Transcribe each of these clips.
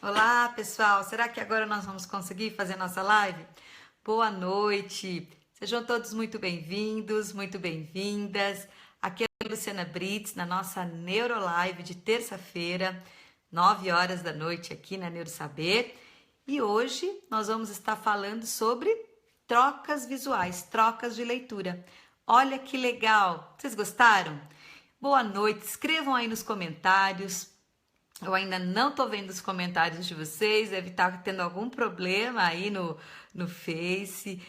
Olá, pessoal. Será que agora nós vamos conseguir fazer nossa live? Boa noite. Sejam todos muito bem-vindos, muito bem-vindas. Aqui é a Luciana Brits, na nossa Neurolive de terça-feira, 9 horas da noite aqui na Neurosaber. E hoje nós vamos estar falando sobre trocas visuais, trocas de leitura. Olha que legal! Vocês gostaram? Boa noite. Escrevam aí nos comentários. Eu ainda não tô vendo os comentários de vocês, deve estar tendo algum problema aí no Face.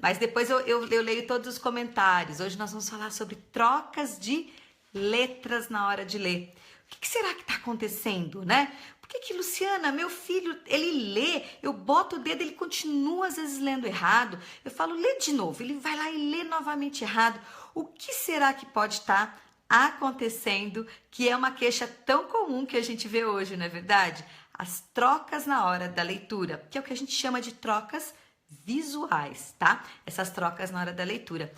Mas depois eu leio todos os comentários. Hoje nós vamos falar sobre trocas de letras na hora de ler. O que será que está acontecendo, né? Por que, Luciana, meu filho, ele lê, eu boto o dedo, ele continua às vezes lendo errado. Eu falo, lê de novo, ele vai lá e lê novamente errado. O que será que pode estar acontecendo, que é uma queixa tão comum que a gente vê hoje, não é verdade? As trocas na hora da leitura, que é o que a gente chama de trocas visuais, tá? Essas trocas na hora da leitura.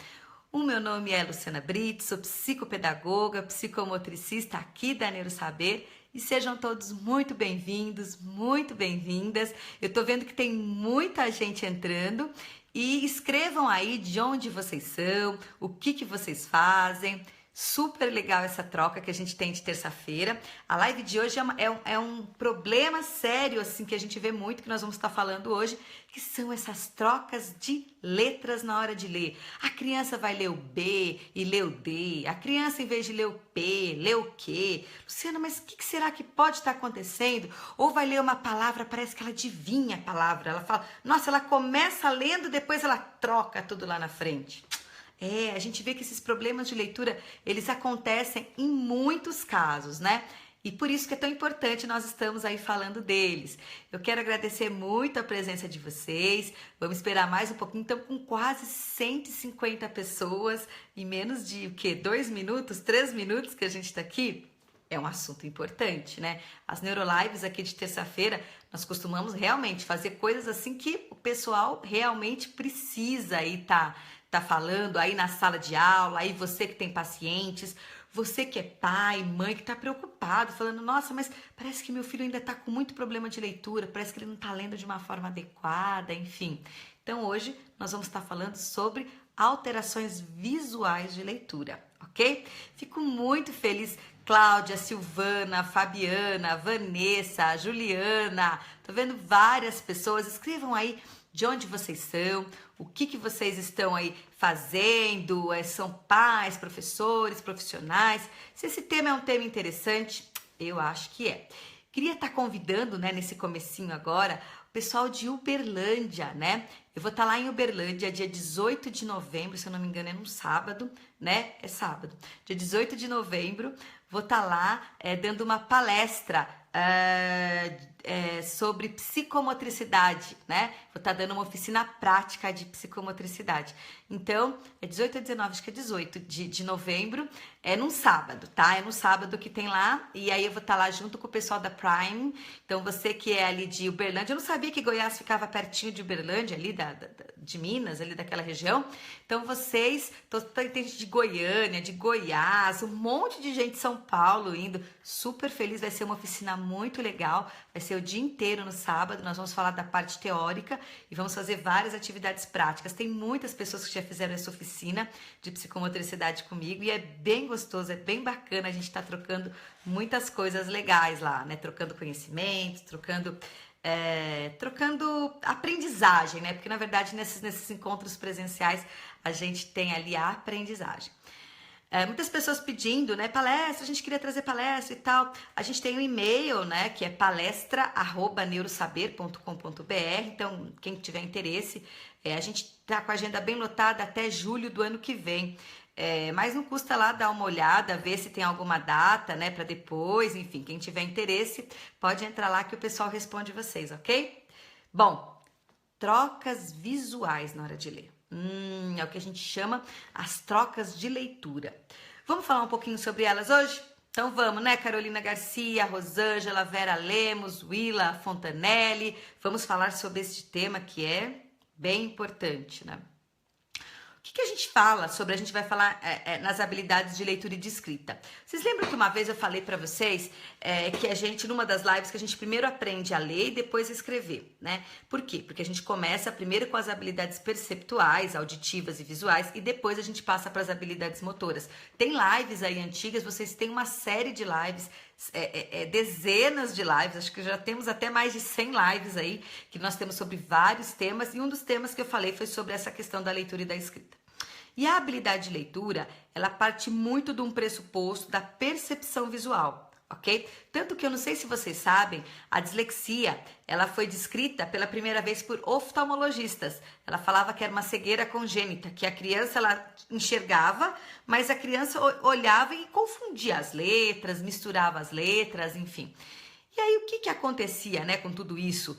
O meu nome é Luciana Brits, sou psicopedagoga, psicomotricista aqui da Neurosaber e sejam todos muito bem-vindos, muito bem-vindas. Eu tô vendo que tem muita gente entrando e escrevam aí de onde vocês são, o que vocês fazem. Super legal essa troca que a gente tem de terça-feira. A live de hoje é um problema sério, assim, que a gente vê muito, que nós vamos estar falando hoje, que são essas trocas de letras na hora de ler. A criança vai ler o B e lê o D. A criança, em vez de ler o P, lê o Q. Luciana, mas o que será que pode estar acontecendo? Ou vai ler uma palavra, parece que ela adivinha a palavra. Ela fala, nossa, ela começa lendo, depois ela troca tudo lá na frente. A gente vê que esses problemas de leitura, eles acontecem em muitos casos, né? E por isso que é tão importante nós estamos aí falando deles. Eu quero agradecer muito a presença de vocês. Vamos esperar mais um pouquinho. Então, com quase 150 pessoas em menos de, 2 minutos, 3 minutos que a gente está aqui. É um assunto importante, né? As Neurolives aqui de terça-feira, nós costumamos realmente fazer coisas assim que o pessoal realmente precisa aí tá falando aí na sala de aula, aí você que tem pacientes, você que é pai, mãe, que tá preocupado, falando, nossa, mas parece que meu filho ainda tá com muito problema de leitura, parece que ele não tá lendo de uma forma adequada, enfim. Então hoje nós vamos estar falando sobre alterações visuais de leitura, ok? Fico muito feliz, Cláudia, Silvana, Fabiana, Vanessa, Juliana, tô vendo várias pessoas, escrevam aí de onde vocês são, o que vocês estão aí fazendo, são pais, professores, profissionais. Se esse tema é um tema interessante, eu acho que é. Queria estar convidando, né, nesse comecinho agora, o pessoal de Uberlândia, né? Eu vou estar lá em Uberlândia, dia 18 de novembro, se eu não me engano é num sábado, né? É sábado. Dia 18 de novembro, vou estar lá dando uma palestra sobre psicomotricidade, né? Vou estar dando uma oficina prática de psicomotricidade. Então, é 18 a 19, acho que é 18 de novembro, é num sábado, tá? É no sábado que tem lá, e aí eu vou estar lá junto com o pessoal da Prime. Então, você que é ali de Uberlândia, eu não sabia que Goiás ficava pertinho de Uberlândia, ali de Minas, ali daquela região. Então, vocês, tem gente de Goiânia, de Goiás, um monte de gente de São Paulo indo, super feliz, vai ser uma oficina muito legal, vai ser o dia inteiro no sábado, nós vamos falar da parte teórica e vamos fazer várias atividades práticas. Tem muitas pessoas que já fizeram essa oficina de psicomotricidade comigo e é bem gostoso, é bem bacana, a gente tá trocando muitas coisas legais lá, né? Trocando conhecimentos, trocando aprendizagem, né? Porque na verdade nesses encontros presenciais a gente tem ali a aprendizagem. Muitas pessoas pedindo, né, palestra, a gente queria trazer palestra e tal. A gente tem um e-mail, né, que é palestra@neurosaber.com.br. Então, quem tiver interesse, a gente tá com a agenda bem lotada até julho do ano que vem. Mas não custa lá dar uma olhada, ver se tem alguma data, né, para depois. Enfim, quem tiver interesse, pode entrar lá que o pessoal responde vocês, ok? Bom, trocas visuais na hora de ler. É o que a gente chama as trocas de leitura. Vamos falar um pouquinho sobre elas hoje? Então vamos, né? Carolina Garcia, Rosângela, Vera Lemos, Willa Fontanelli. Vamos falar sobre este tema que é bem importante, né? O que a gente fala sobre? A gente vai falar nas habilidades de leitura e de escrita. Vocês lembram que uma vez eu falei para vocês que a gente, numa das lives, que a gente primeiro aprende a ler e depois a escrever, né? Por quê? Porque a gente começa primeiro com as habilidades perceptuais, auditivas e visuais, e depois a gente passa para as habilidades motoras. Tem lives aí antigas, vocês têm uma série de lives, dezenas de lives, acho que já temos até mais de 100 lives aí, que nós temos sobre vários temas, e um dos temas que eu falei foi sobre essa questão da leitura e da escrita. E a habilidade de leitura, ela parte muito de um pressuposto da percepção visual, ok? Tanto que eu não sei se vocês sabem, a dislexia, ela foi descrita pela primeira vez por oftalmologistas. Ela falava que era uma cegueira congênita, que a criança, ela enxergava, mas a criança olhava e confundia as letras, misturava as letras, enfim. E aí, o que acontecia, né, com tudo isso?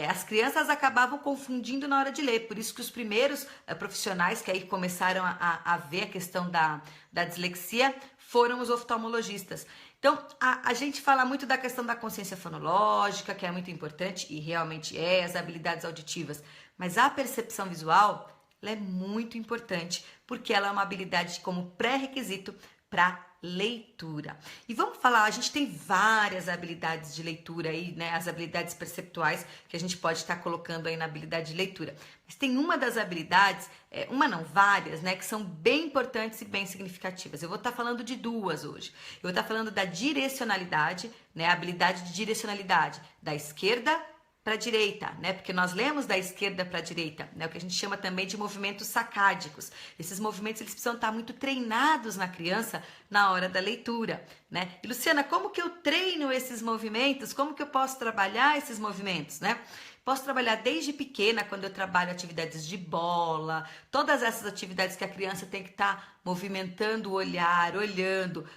As crianças acabavam confundindo na hora de ler, por isso que os primeiros profissionais que aí começaram a ver a questão da dislexia foram os oftalmologistas. Então, a gente fala muito da questão da consciência fonológica, que é muito importante, e realmente as habilidades auditivas, mas a percepção visual, ela é muito importante, porque ela é uma habilidade como pré-requisito para leitura. E vamos falar, a gente tem várias habilidades de leitura aí, né? As habilidades perceptuais que a gente pode estar colocando aí na habilidade de leitura. Mas tem uma das habilidades, uma não, várias, né? Que são bem importantes e bem significativas. Eu vou estar falando de duas hoje. Eu vou estar falando da direcionalidade, né? A habilidade de direcionalidade da esquerda para a direita, né? Porque nós lemos da esquerda para a direita, né? O que a gente chama também de movimentos sacádicos. Esses movimentos, eles precisam estar muito treinados na criança na hora da leitura, né? E Luciana, como que eu treino esses movimentos? Como que eu posso trabalhar esses movimentos, né? Posso trabalhar desde pequena, quando eu trabalho atividades de bola, todas essas atividades que a criança tem que estar movimentando o olhar, olhando,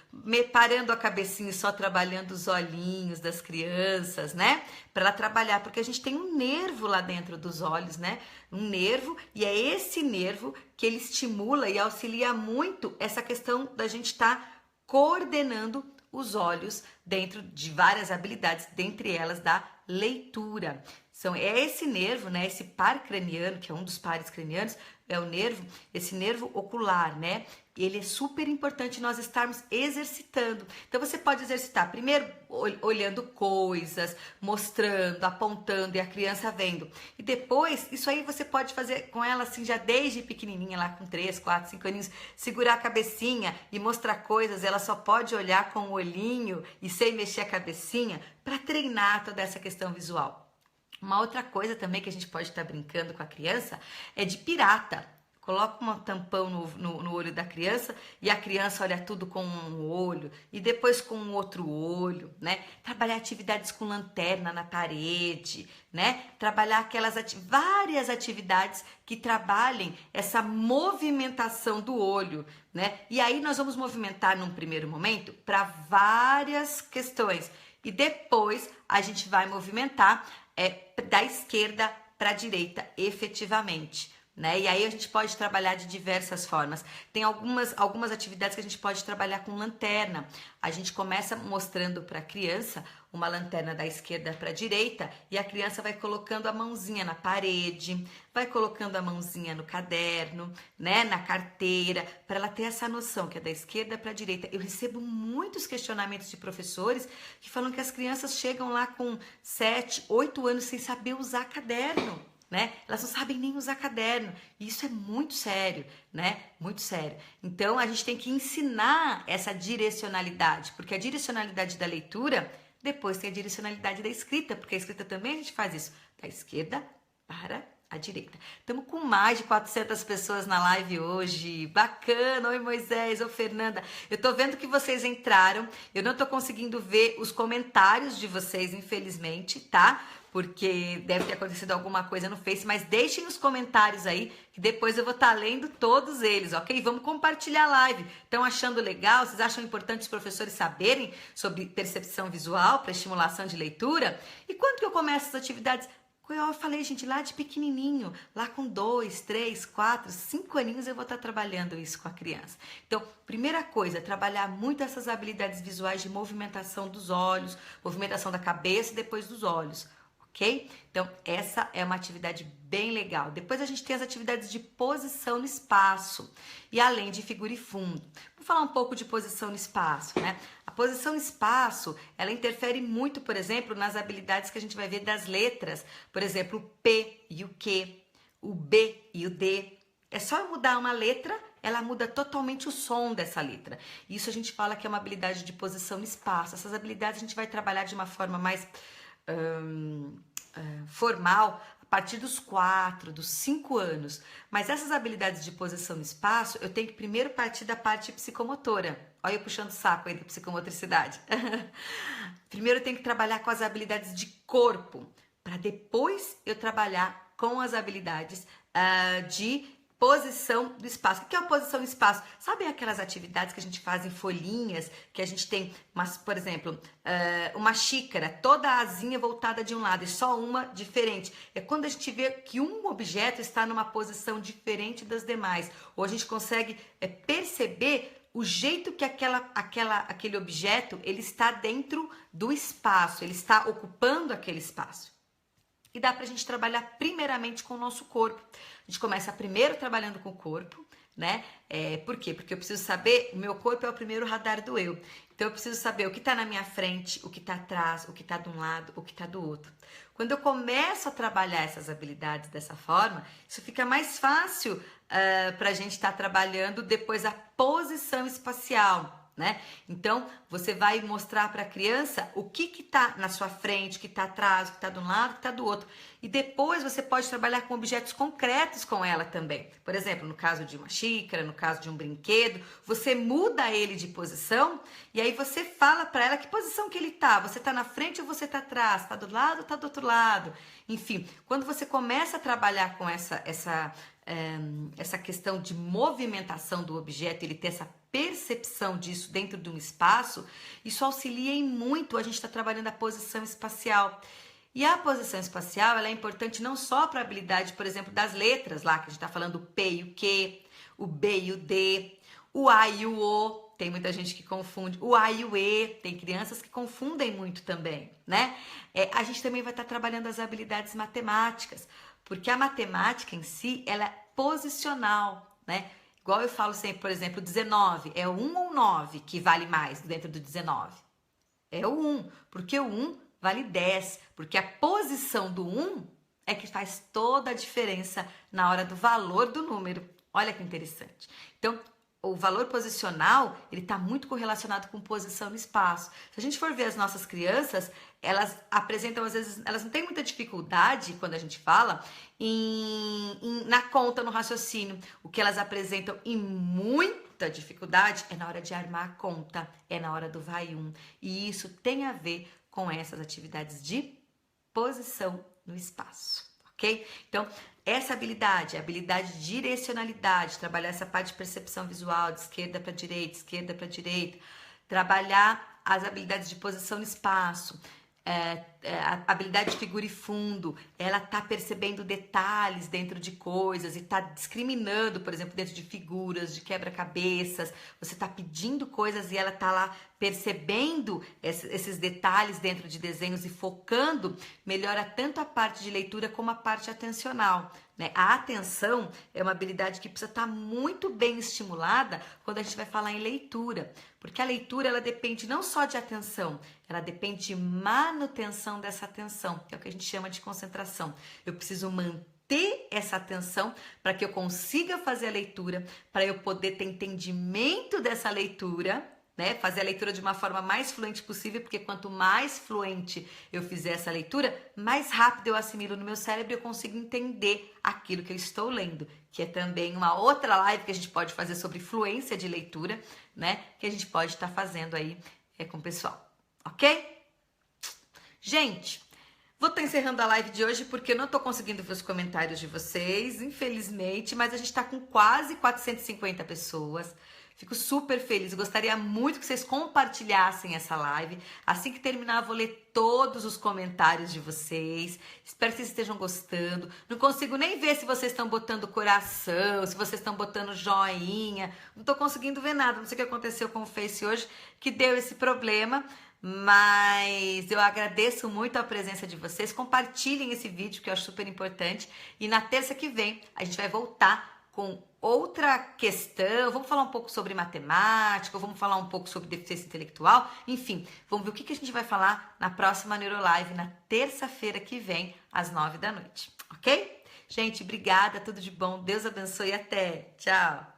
parando a cabecinha e só trabalhando os olhinhos das crianças, né? Para ela trabalhar, porque a gente tem um nervo lá dentro dos olhos, né? Um nervo, e é esse nervo que ele estimula e auxilia muito essa questão da gente estar coordenando os olhos dentro de várias habilidades, dentre elas da leitura. É esse nervo, né, esse par craniano, que é um dos pares cranianos, é o nervo, esse nervo ocular, né? Ele é super importante nós estarmos exercitando. Então você pode exercitar primeiro olhando coisas, mostrando, apontando e a criança vendo. E depois, isso aí você pode fazer com ela assim já desde pequenininha, lá com 3, 4, 5 aninhos, segurar a cabecinha e mostrar coisas. Ela só pode olhar com o olhinho e sem mexer a cabecinha para treinar toda essa questão visual. Uma outra coisa também que a gente pode estar brincando com a criança é de pirata. Coloca um tampão no olho da criança e a criança olha tudo com um olho e depois com um outro olho, né? Trabalhar atividades com lanterna na parede, né? Trabalhar várias atividades que trabalhem essa movimentação do olho, né? E aí nós vamos movimentar num primeiro momento para várias questões e depois a gente vai movimentar da esquerda para a direita, efetivamente, né? E aí a gente pode trabalhar de diversas formas. Tem algumas atividades que a gente pode trabalhar com lanterna. A gente começa mostrando para a criança uma lanterna da esquerda para a direita e a criança vai colocando a mãozinha na parede, vai colocando a mãozinha no caderno, né, na carteira, para ela ter essa noção que é da esquerda para a direita. Eu recebo muitos questionamentos de professores que falam que as crianças chegam lá com 7, 8 anos sem saber usar caderno, né? Elas não sabem nem usar caderno. E isso é muito sério, né? Muito sério. Então, a gente tem que ensinar essa direcionalidade, porque a direcionalidade da leitura, depois tem a direcionalidade da escrita, porque a escrita também a gente faz isso, da esquerda para a direita. Estamos com mais de 400 pessoas na live hoje. Bacana! Oi, Moisés, oi, Fernanda. Eu tô vendo que vocês entraram. Eu não tô conseguindo ver os comentários de vocês, infelizmente, tá? Porque deve ter acontecido alguma coisa no Face, mas deixem os comentários aí, que depois eu vou estar lendo todos eles, ok? Vamos compartilhar a live. Estão achando legal? Vocês acham importante os professores saberem sobre percepção visual para estimulação de leitura? E quando que eu começo essas atividades? Eu falei, gente, lá de pequenininho, lá com 2, 3, 4, 5 aninhos eu vou estar trabalhando isso com a criança. Então, primeira coisa, trabalhar muito essas habilidades visuais de movimentação dos olhos, movimentação da cabeça e depois dos olhos. ok? Então, essa é uma atividade bem legal. Depois a gente tem as atividades de posição no espaço e além de figura e fundo. Vamos falar um pouco de posição no espaço, né? A posição no espaço, ela interfere muito, por exemplo, nas habilidades que a gente vai ver das letras. Por exemplo, o P e o Q, o B e o D. É só eu mudar uma letra, ela muda totalmente o som dessa letra. Isso a gente fala que é uma habilidade de posição no espaço. Essas habilidades a gente vai trabalhar de uma forma mais formal a partir dos 4, dos 5 anos. Mas essas habilidades de posição no espaço, eu tenho que primeiro partir da parte psicomotora. Olha eu puxando o saco aí da psicomotricidade. Primeiro eu tenho que trabalhar com as habilidades de corpo, para depois eu trabalhar com as habilidades de posição do espaço. O que é a posição do espaço? Sabem aquelas atividades que a gente faz em folhinhas, que a gente tem, por exemplo, uma xícara, toda a asinha voltada de um lado e só uma diferente. É quando a gente vê que um objeto está numa posição diferente das demais, ou a gente consegue perceber o jeito que aquele objeto ele está dentro do espaço, ele está ocupando aquele espaço. E dá pra gente trabalhar primeiramente com o nosso corpo. A gente começa primeiro trabalhando com o corpo, né? Por quê? Porque eu preciso saber, o meu corpo é o primeiro radar do eu. Então eu preciso saber o que tá na minha frente, o que tá atrás, o que tá de um lado, o que tá do outro. Quando eu começo a trabalhar essas habilidades dessa forma, isso fica mais fácil pra gente estar trabalhando depois a posição espacial. Né? Então, você vai mostrar para a criança o que tá na sua frente, o que tá atrás, o que tá de um lado, o que tá do outro. E depois você pode trabalhar com objetos concretos com ela também. Por exemplo, no caso de uma xícara, no caso de um brinquedo, você muda ele de posição e aí você fala para ela que posição que ele tá. Você tá na frente ou você tá atrás? Tá do lado ou tá do outro lado? Enfim, quando você começa a trabalhar com essa questão de movimentação do objeto, ele ter essa percepção disso dentro de um espaço, isso auxilia em muito a gente estar trabalhando a posição espacial. E a posição espacial ela é importante não só para a habilidade, por exemplo, das letras lá, que a gente está falando o P e o Q, o B e o D, o A e o O, tem muita gente que confunde, o A e o E, tem crianças que confundem muito também, né? A gente também vai estar trabalhando as habilidades matemáticas, porque a matemática em si, ela é posicional, né? Igual eu falo sempre, por exemplo, 19, é o 1 ou 9 que vale mais dentro do 19? É o 1, porque o 1 vale 10, porque a posição do 1 é que faz toda a diferença na hora do valor do número. Olha que interessante. Então, o valor posicional, ele está muito correlacionado com posição no espaço. Se a gente for ver as nossas crianças, elas apresentam, às vezes, elas não têm muita dificuldade, quando a gente fala, na conta, no raciocínio. O que elas apresentam em muita dificuldade é na hora de armar a conta, é na hora do vai um. E isso tem a ver com essas atividades de posição no espaço, ok? Então, essa habilidade, a habilidade de direcionalidade, trabalhar essa parte de percepção visual, de esquerda para direita, trabalhar as habilidades de posição no espaço, a habilidade de figura e fundo, ela tá percebendo detalhes dentro de coisas e tá discriminando, por exemplo, dentro de figuras, de quebra-cabeças, você tá pedindo coisas e ela tá lá percebendo esses detalhes dentro de desenhos e focando, melhora tanto a parte de leitura como a parte atencional, né? A atenção é uma habilidade que precisa estar muito bem estimulada quando a gente vai falar em leitura, porque a leitura ela depende não só de atenção, ela depende de manutenção dessa atenção, que é o que a gente chama de concentração. Eu preciso manter essa atenção para que eu consiga fazer a leitura, para eu poder ter entendimento dessa leitura, né? Fazer a leitura de uma forma mais fluente possível, porque quanto mais fluente eu fizer essa leitura, mais rápido eu assimilo no meu cérebro e eu consigo entender aquilo que eu estou lendo, que é também uma outra live que a gente pode fazer sobre fluência de leitura, né? Que a gente pode estar fazendo aí com o pessoal, ok? Gente, vou estar encerrando a live de hoje porque eu não estou conseguindo ver os comentários de vocês, infelizmente, mas a gente está com quase 450 pessoas. Fico super feliz, gostaria muito que vocês compartilhassem essa live. Assim que terminar, eu vou ler todos os comentários de vocês. Espero que vocês estejam gostando. Não consigo nem ver se vocês estão botando coração, se vocês estão botando joinha. Não estou conseguindo ver nada, não sei o que aconteceu com o Face hoje, que deu esse problema. Mas eu agradeço muito a presença de vocês. Compartilhem esse vídeo que eu acho super importante. E na terça que vem a gente vai voltar com outra questão. Vamos falar um pouco sobre matemática, vamos falar um pouco sobre deficiência intelectual. Enfim, vamos ver o que a gente vai falar na próxima Neurolive, na terça-feira que vem, às 9 da noite. Ok? Gente, obrigada, tudo de bom. Deus abençoe e até. Tchau!